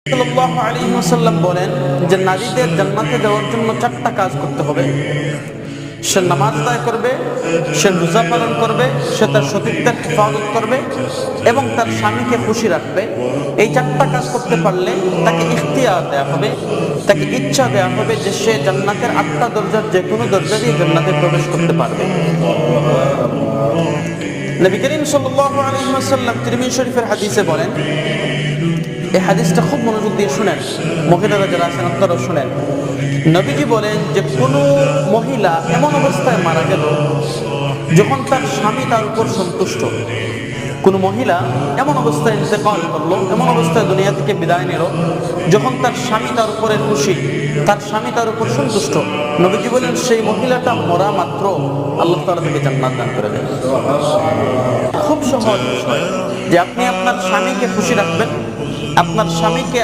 সাল্লাল্লাহু আলাইহি ওয়াসাল্লাম বলেন যে নারীদের জান্নাতে যাওয়ার জন্য 4টা কাজ করতে হবে। সে নামাজ আদায় করবে, সে রোজা পালন করবে, সে তার সতীত্বের হেফাজত করবে এবং তার স্বামীকে খুশি রাখবে। এই 4টা কাজ করতে পারলে তাকে ইখতিয়ার দেওয়া হবে, তাকে ইচ্ছা দেওয়া হবে যে সে জান্নাতের 8টা দরজার যে কোনো দরজা দিয়ে জান্নাতে প্রবেশ করতে পারবে। নবী করিম সাল্লাল্লাহু আলাইহি ওয়াসাল্লাম তিরমিজি শরীফের হাদিসে বলেন, এই হাদিসটা খুব মনোযোগ দিয়ে শুনেন, মহিলারা যারা আছেন আপনারাও শুনেন। নবীজি বলেন যে কোনো মহিলা এমন অবস্থায় মারা গেল যখন তার স্বামী তার উপর সন্তুষ্ট। কোনো মহিলা এমন অবস্থায় ইন্তেকাল করলো, এমন অবস্থায় দুনিয়া থেকে বিদায় নিল যখন তার স্বামী তার উপরে খুশি, তার স্বামী তার উপর সন্তুষ্ট। নবীজি বলেন সেই মহিলাটা মরা মাত্র আল্লাহ তাআলা তাকে জান্নাত দান করে দেন। খুব সহজ বিষয় যে আপনি আপনার স্বামীকে খুশি রাখবেন, আপনার স্বামীকে